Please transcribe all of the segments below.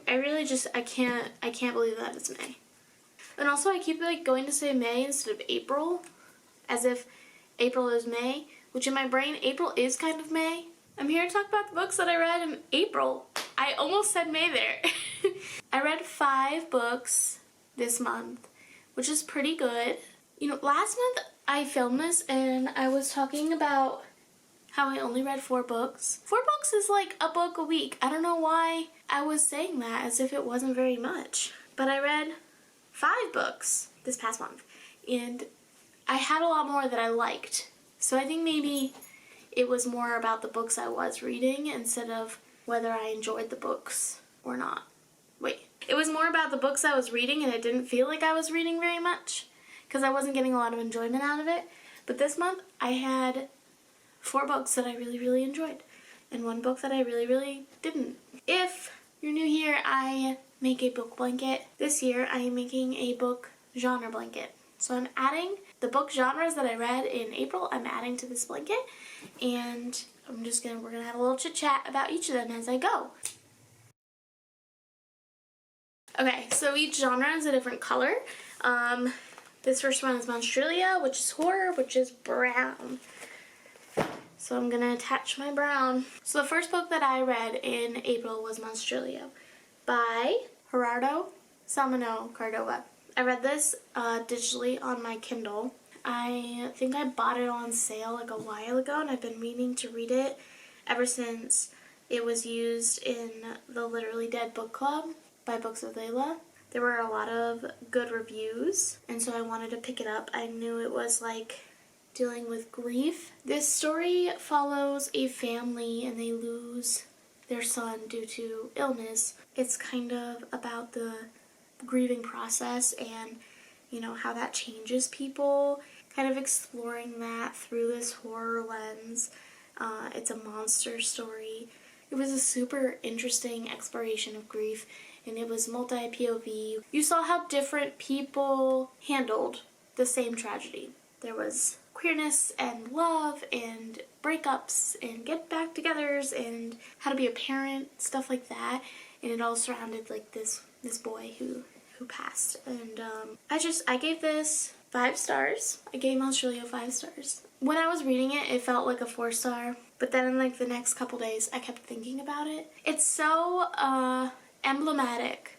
I really just, I can't believe that it's May. And also I keep like going to say May instead of April, as if April is May, which in my brain, April is kind of May. I'm here to talk about the books that I read in April. I almost said May there. I read 5 books this month, which is pretty good. You know, last month I filmed this and I was talking about how I only read 4 books. 4 books is like a book a week. I don't know why I was saying that as if it wasn't very much. But I read 5 books this past month and I had a lot more that I liked. So I think maybe it was more about the books I was reading instead of whether I enjoyed the books or not. Wait. It was more about the books I was reading and it didn't feel like I was reading very much because I wasn't getting a lot of enjoyment out of it. But this month I had 4 books that I really, really enjoyed and 1 book that I really, really didn't. If you're new here, I make a book blanket. This year I am making a book genre blanket. So I'm adding the book genres that I read in April, I'm adding to this blanket, and we're gonna have a little chit chat about each of them as I go. Okay, so each genre is a different color. This first one is Monstrelia, which is horror, which is brown. So I'm gonna attach my brown. So the first book that I read in April was Monstrelia by Gerardo Salmano Cardova. I read this digitally on my Kindle. I think I bought it on sale like a while ago and I've been meaning to read it ever since it was used in the Literally Dead book club by Books with Layla. There were a lot of good reviews and so I wanted to pick it up. I knew it was like dealing with grief. This story follows a family and they lose their son due to illness. It's kind of about the grieving process and, you know, how that changes people, kind of exploring that through this horror lens. It's a monster story. It was a super interesting exploration of grief and it was multi-POV. You saw how different people handled the same tragedy. There was queerness and love and breakups and get back togethers and how to be a parent, stuff like that, and it all surrounded like this boy who passed. And I gave this 5 stars. I gave Monstrelia 5 stars. When I was reading it, it felt like a 4-star, but then in like the next couple days I kept thinking about it. It's so emblematic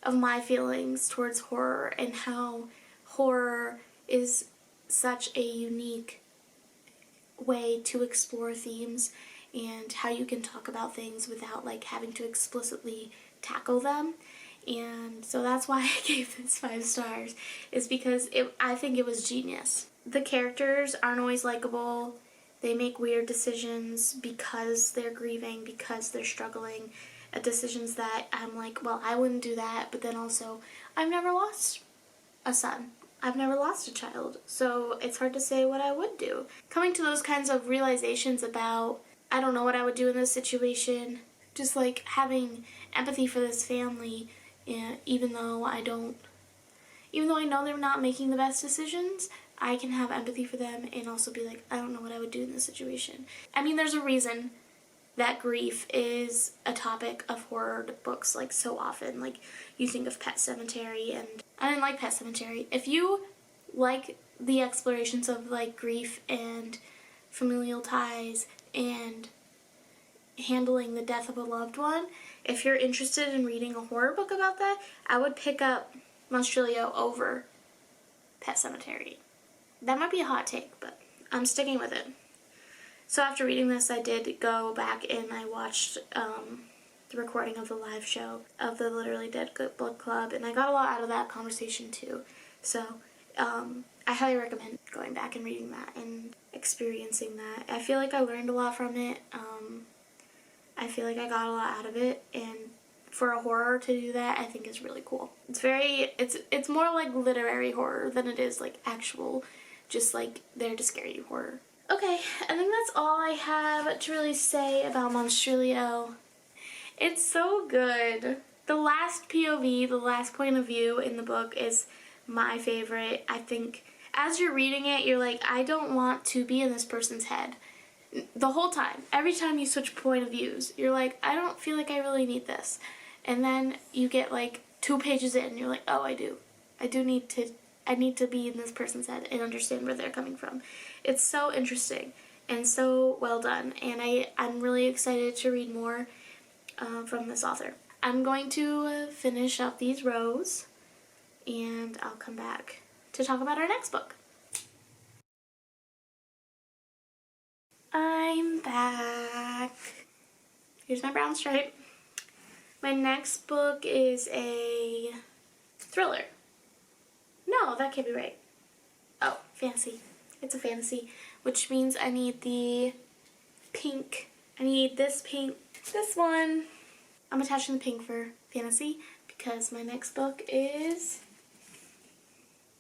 of my feelings towards horror and how horror is such a unique way to explore themes and how you can talk about things without like having to explicitly tackle them. And so that's why I gave this 5 stars, is because I think it was genius. The characters aren't always likable. They make weird decisions because they're grieving, because they're struggling, decisions that I'm like, well, I wouldn't do that, but then also I've never lost a son. I've never lost a child, so it's hard to say what I would do. Coming to those kinds of realizations about, I don't know what I would do in this situation, just like having empathy for this family, and even though I know they're not making the best decisions, I can have empathy for them and also be like, I don't know what I would do in this situation. I mean, there's a reason that grief is a topic of horror books like so often. Like, you think of Pet Sematary, and I didn't like Pet Sematary. If you like the explorations of like grief and familial ties and handling the death of a loved one, if you're interested in reading a horror book about that, I would pick up Monstrelia over Pet Sematary. That might be a hot take, but I'm sticking with it. So after reading this, I did go back and I watched the recording of the live show of the Literally Dead book club, and I got a lot out of that conversation too. So I highly recommend going back and reading that and experiencing that. I feel like I learned a lot from it. I feel like I got a lot out of it, and for a horror to do that, I think is really cool. It's more like literary horror than it is like actual, just like there to scare you horror. Okay, I think that's all I have to really say about Monstrelia. It's so good. The last POV, the last point of view in the book is my favorite. I think as you're reading it, you're like, I don't want to be in this person's head. The whole time, every time you switch point of views, you're like, I don't feel like I really need this. and then you get like 2 pages in and you're like, oh, I need to be in this person's head and understand where they're coming from. It's so interesting and so well done, and I'm really excited to read more from this author. I'm going to finish up these rows and I'll come back to talk about our next book. I'm back. Here's my brown stripe. My next book is a thriller. No, that can't be right. Oh, fantasy. It's a fantasy, which means I need the pink. I need this pink, this one. I'm attaching the pink for fantasy because my next book is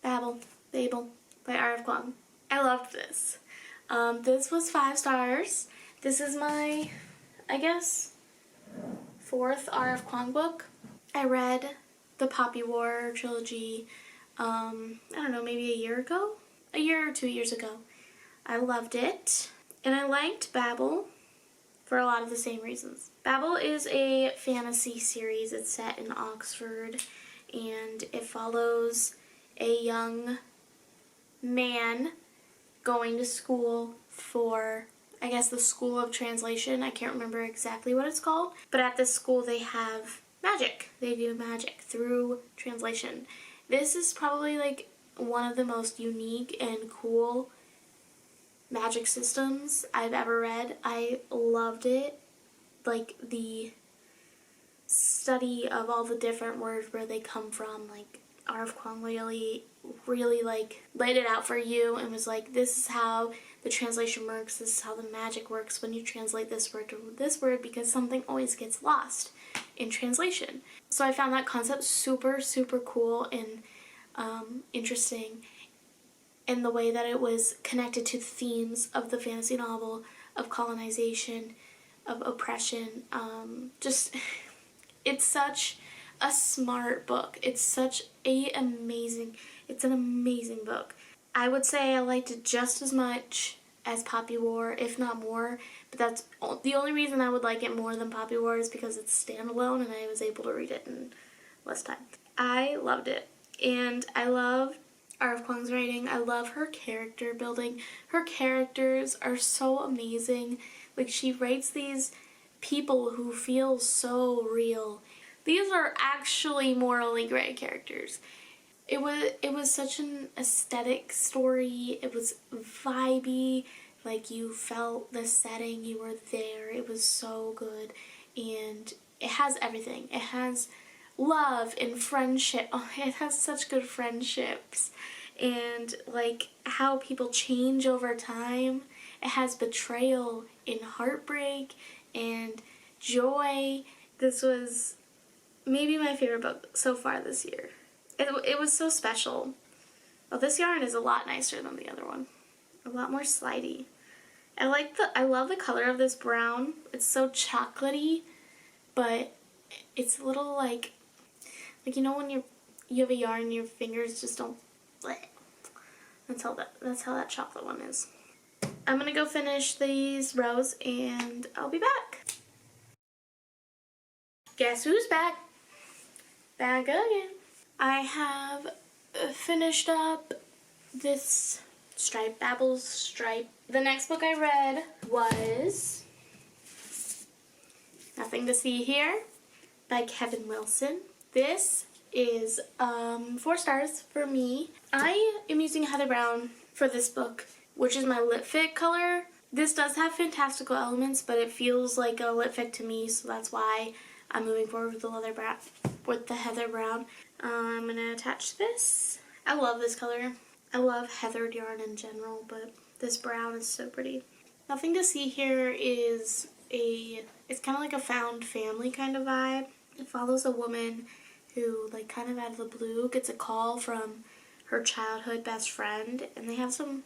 Babel by R.F. Kuang. I loved this. This was 5 stars. This is my, I guess, 4th R.F. Kuang book. I read the Poppy War trilogy, I don't know, maybe a year ago? A year or 2 years ago. I loved it. And I liked Babel for a lot of the same reasons. Babel is a fantasy series. It's set in Oxford, and it follows a young man going to school for, I guess, the School of Translation. I can't remember exactly what it's called, but at this school they have magic. They do magic through translation. This is probably like one of the most unique and cool magic systems I've ever read. I loved it. Like the study of all the different words, where they come from. Like R.F. Kuang really like laid it out for you and was like, this is how the translation works, this is how the magic works when you translate this word to this word, because something always gets lost in translation. So I found that concept super, super cool and interesting, and the way that it was connected to the themes of the fantasy novel, of colonization, of oppression. It's such a smart book. It's an amazing book. I would say I liked it just as much as Poppy War, if not more, but that's the only reason I would like it more than Poppy War is because it's standalone and I was able to read it in less time. I loved it, and I love R.F. Kuang's writing. I love her character building. Her characters are so amazing. Like, she writes these people who feel so real. These are actually morally gray characters. It was such an aesthetic story. It was vibey. Like, you felt the setting. You were there. It was so good. And it has everything. It has love and friendship. Oh, it has such good friendships. And, like, how people change over time. It has betrayal and heartbreak and joy. This was maybe my favorite book so far this year. It was so special. Well, this yarn is a lot nicer than the other one. A lot more slidey. I love the color of this brown. It's so chocolatey, but it's a little like you know when you have a yarn and your fingers just don't bleh. That's how that chocolate one is. I'm gonna go finish these rows and I'll be back. Guess who's back? Back again. I have finished up this stripe, Babel's stripe. The next book I read was Nothing to See Here by Kevin Wilson. This is 4 stars for me. I am using Heather Brown for this book, which is my Lit Fit color. This does have fantastical elements, but it feels like a Lit Fit to me, so that's why I'm moving forward with the Heather Brown. I'm going to attach this. I love this color. I love heathered yarn in general, but this brown is so pretty. Nothing to See Here is it's kind of like a found family kind of vibe. It follows a woman who, like, kind of out of the blue gets a call from her childhood best friend, and they have some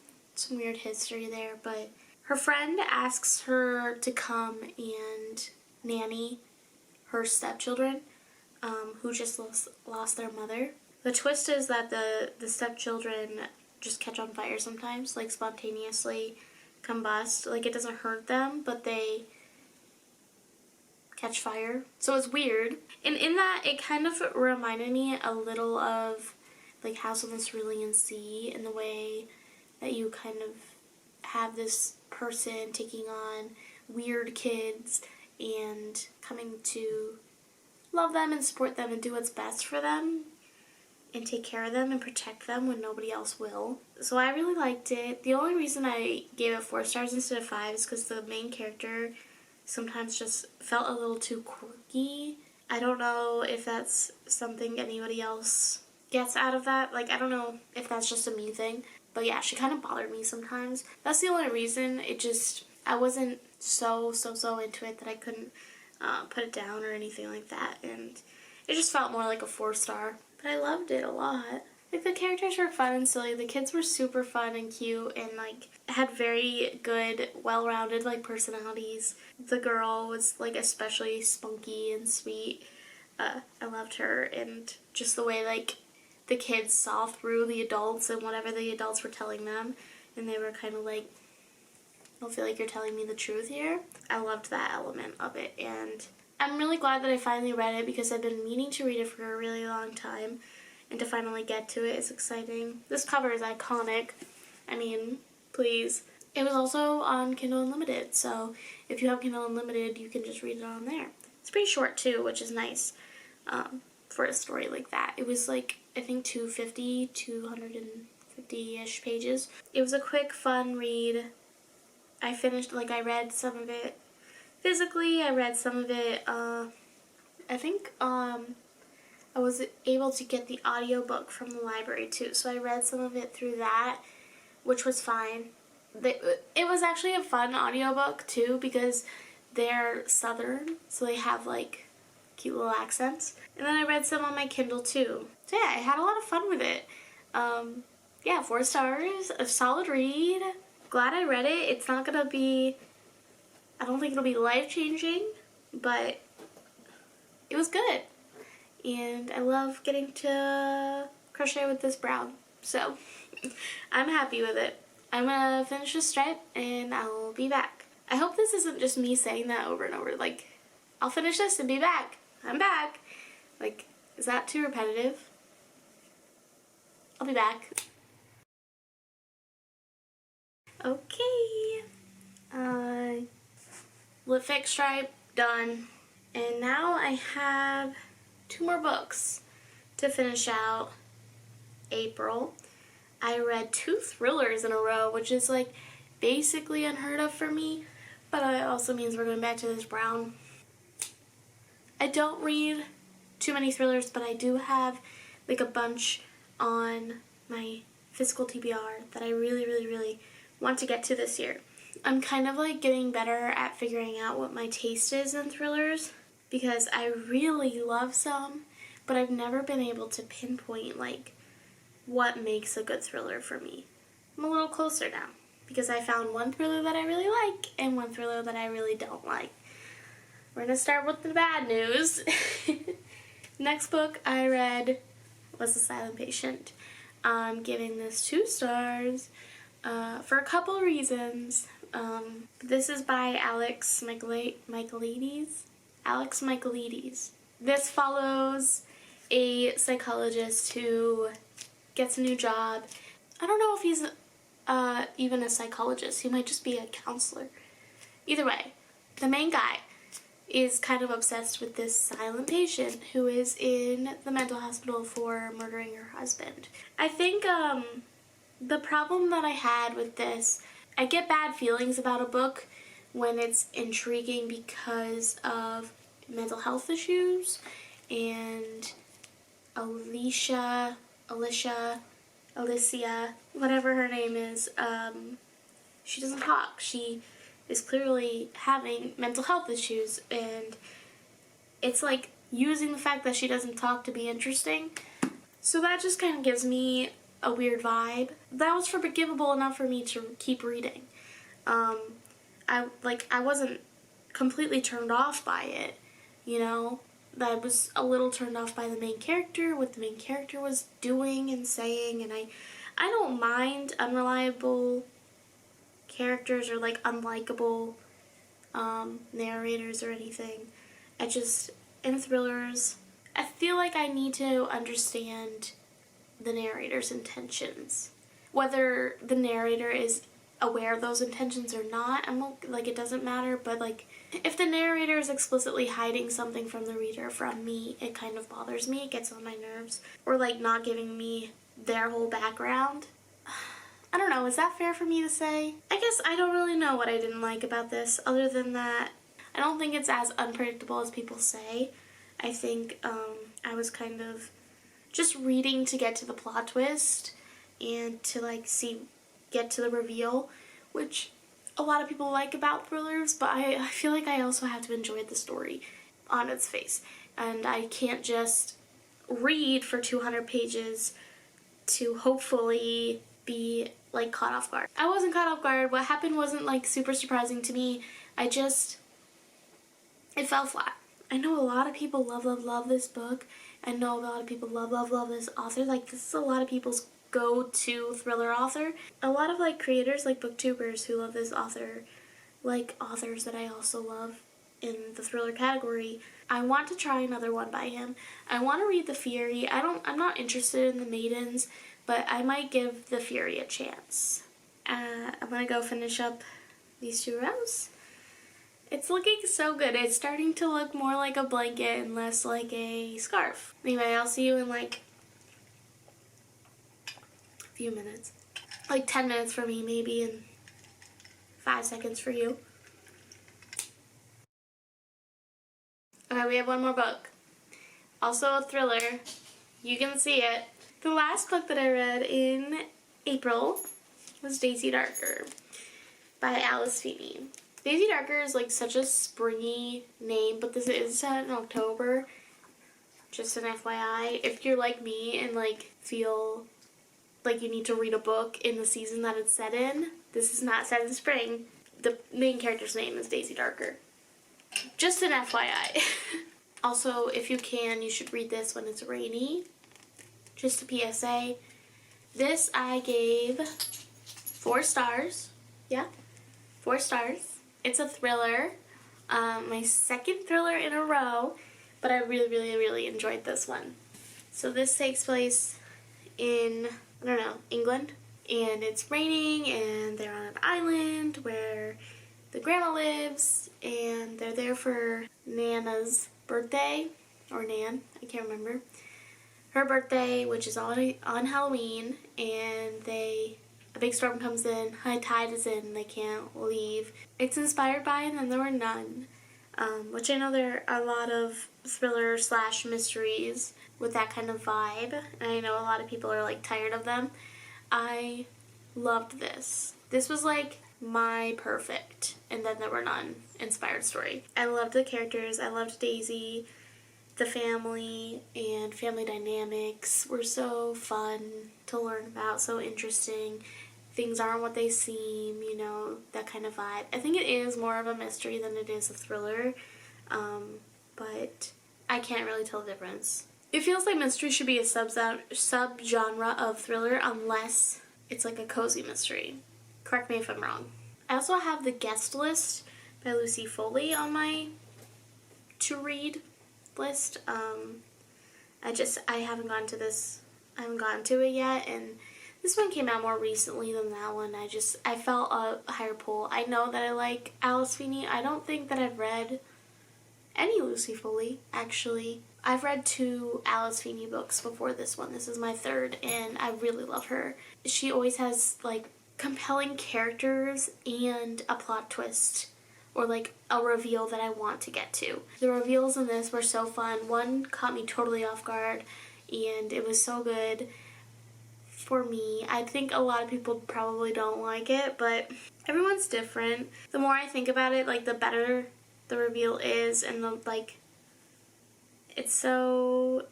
weird history there, but her friend asks her to come and nanny her stepchildren, who just lost their mother. The twist is that the stepchildren just catch on fire sometimes, like spontaneously combust. Like, it doesn't hurt them, but they catch fire. So it's weird. And in that, it kind of reminded me a little of like House of the Cerulean Sea, in the way that you kind of have this person taking on weird kids and coming to love them and support them and do what's best for them and take care of them and protect them when nobody else will. So I really liked it. The only reason I gave it 4 stars instead of 5 is because the main character sometimes just felt a little too quirky. I don't know if that's something anybody else gets out of that. Like, I don't know if that's just a me thing. But yeah, she kind of bothered me sometimes. That's the only reason. It just, I wasn't so into it that I couldn't put it down or anything like that. And it just felt more like a 4-star. But I loved it a lot. Like, the characters were fun and silly. The kids were super fun and cute and, like, had very good, well-rounded, like, personalities. The girl was, like, especially spunky and sweet. I loved her, and just the way, like, the kids saw through the adults and whatever the adults were telling them, and they were kind of like, I don't feel like you're telling me the truth here. I loved that element of it, and I'm really glad that I finally read it because I've been meaning to read it for a really long time, and to finally get to it is exciting. This cover is iconic. I mean, please. It was also on Kindle Unlimited, so if you have Kindle Unlimited, you can just read it on there. It's pretty short too, which is nice for a story like that. It was like, I think 250-ish pages. It was a quick, fun read. I finished, like, I read some of it physically. I read some of it, I think, I was able to get the audiobook from the library too, so I read some of it through that, which was fine. It was actually a fun audiobook too because they're southern, so they have like cute little accents. And then I read some on my Kindle too. So yeah, I had a lot of fun with it. Yeah, 4 stars, a solid read. Glad I read it. It's not gonna be, I don't think it'll be life-changing, but it was good. And I love getting to crochet with this brown. So I'm happy with it. I'm gonna finish this stripe and I'll be back. I hope this isn't just me saying that over and over. Like, I'll finish this and be back. I'm back. Like, is that too repetitive? I'll be back. Okay. Lip fix stripe, done. And now I have 2 more books to finish out April. I read 2 thrillers in a row, which is like basically unheard of for me, but it also means we're going back to this brown. I don't read too many thrillers, but I do have like a bunch on my physical TBR that I really want to get to this year. I'm kind of like getting better at figuring out what my taste is in thrillers because I really love some, but I've never been able to pinpoint like what makes a good thriller for me. I'm a little closer now because I found one thriller that I really like and one thriller that I really don't like. We're gonna start with the bad news. Next book I read was The Silent Patient. I'm giving this 2 stars for a couple reasons. This is by Alex Michaelides. This follows a psychologist who gets a new job. I don't know if he's even a psychologist. He might just be a counselor. Either way, the main guy is kind of obsessed with this silent patient who is in the mental hospital for murdering her husband. I think the problem that I had with this, I get bad feelings about a book when it's intriguing because of mental health issues, and Alicia, whatever her name is, she doesn't talk. She is clearly having mental health issues, and it's like using the fact that she doesn't talk to be interesting. So that just kind of gives me a weird vibe. That was forgivable enough for me to keep reading. I wasn't completely turned off by it, you know? I was a little turned off by the main character, what the main character was doing and saying, and I don't mind unreliable characters or like unlikable narrators or anything. in thrillers, I feel like I need to understand the narrator's intentions. Whether the narrator is aware of those intentions or not, like, it doesn't matter, but like, if the narrator is explicitly hiding something from the reader from me, it kind of bothers me, it gets on my nerves. Or like not giving me their whole background. I don't know, is that fair for me to say? I guess I don't really know what I didn't like about this, other than that I don't think it's as unpredictable as people say. I think I was kind of just reading to get to the plot twist and to like get to the reveal, which a lot of people like about thrillers, but I feel like I also have to enjoy the story on its face. And I can't just read for 200 pages to hopefully be like caught off guard. I wasn't caught off guard. What happened wasn't like super surprising to me. It fell flat. I know a lot of people love this book. I know a lot of people love this author. Like, this is a lot of people's go-to thriller author. A lot of like creators, like booktubers who love this author, like authors that I also love in the thriller category. I want to try another one by him. I want to read The Fury. I'm not interested in The Maidens, but I might give The Fury a chance. I'm gonna go finish up these 2 rows. It's looking so good. It's starting to look more like a blanket and less like a scarf. Anyway, I'll see you in like a few minutes. Like 10 minutes for me, maybe, and 5 seconds for you. Okay, we have one more book. Also a thriller. You can see it. The last book that I read in April was Daisy Darker by Alice Feeney. Daisy Darker is like such a springy name, but this is set in October. Just an FYI. If you're like me and like feel like you need to read a book in the season that it's set in, this is not set in spring. The main character's name is Daisy Darker. Just an FYI. Also, if you can, you should read this when it's rainy. Just a PSA. This I gave 4 stars. Yeah, 4 stars. It's a thriller, my second thriller in a row, but I really enjoyed this one. So this takes place in, I don't know, England, and it's raining, and they're on an island where the grandma lives, and they're there for Nana's birthday, or Nan, I can't remember. Her birthday, which is on Halloween, and a big storm comes in, high tide is in, they can't leave. It's inspired by And Then There Were None, which I know there are a lot of thriller / mysteries with that kind of vibe, and I know a lot of people are like tired of them. I loved this. This was like my perfect And Then There Were None inspired story. I loved the characters, I loved Daisy, the family, and family dynamics were so fun to learn about, so interesting. Things aren't what they seem, you know, that kind of vibe. I think it is more of a mystery than it is a thriller, but I can't really tell the difference. It feels like mystery should be a subgenre of thriller unless it's like a cozy mystery. Correct me if I'm wrong. I also have The Guest List by Lucy Foley on my to-read list. I haven't gotten to it yet, and this one came out more recently than that one. I felt a higher pull. I know that I like Alice Feeney. I don't think that I've read any Lucy Foley, actually. I've read 2 Alice Feeney books before this one. This is my 3rd, and I really love her. She always has like compelling characters and a plot twist, or like a reveal that I want to get to. The reveals in this were so fun. One caught me totally off guard, and it was so good for me. I think a lot of people probably don't like it, but everyone's different. The more I think about it, like, the better the reveal is, and it's so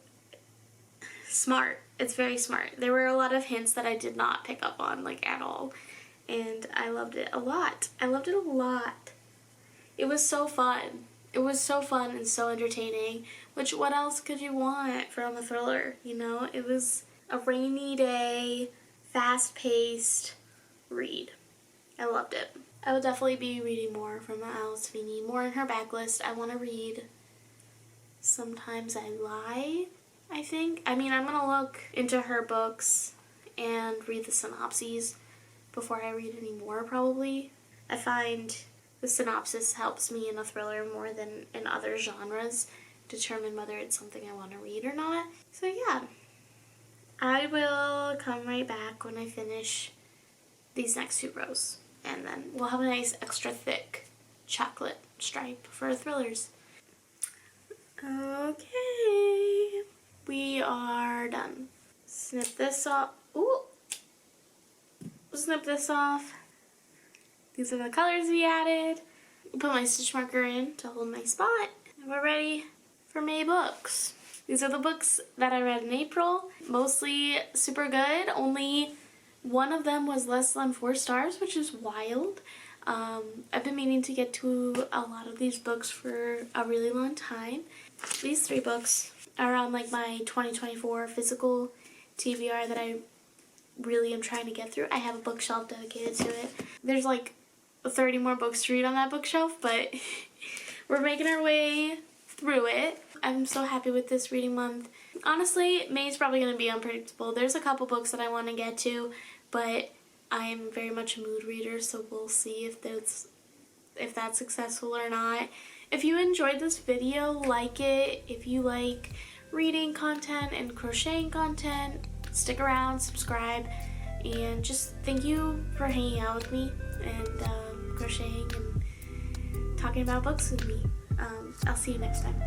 smart. It's very smart. There were a lot of hints that I did not pick up on, like, at all, and I loved it a lot. I loved it a lot. It was so fun. It was so fun and so entertaining, which what else could you want from a thriller, you know? It was a rainy day, fast-paced read. I loved it. I will definitely be reading more from Alice Feeney, more in her backlist. I want to read sometimes I lie, I think. I mean, I'm gonna look into her books and read the synopses before I read any more, probably. I find the synopsis helps me in a thriller more than in other genres determine whether it's something I want to read or not. So yeah, I will come right back when I finish these next 2 rows, and then we'll have a nice extra thick chocolate stripe for thrillers. Okay, we are done. Snip this off. Ooh, snip this off. These are the colors we added. Put my stitch marker in to hold my spot. And we're ready for May books. These are the books that I read in April. Mostly super good. Only one of them was less than 4 stars, which is wild. I've been meaning to get to a lot of these books for a really long time. These 3 books are on like my 2024 physical TBR that I really am trying to get through. I have a bookshelf dedicated to it. There's like 30 more books to read on that bookshelf, but we're making our way through it. I'm so happy with this reading month. Honestly, May's probably going to be unpredictable. There's a couple books that I want to get to, but I am very much a mood reader, so we'll see if that's successful or not. If you enjoyed this video, like it. If you like reading content and crocheting content, stick around, subscribe, and just thank you for hanging out with me and crocheting and talking about books with me. I'll see you next time.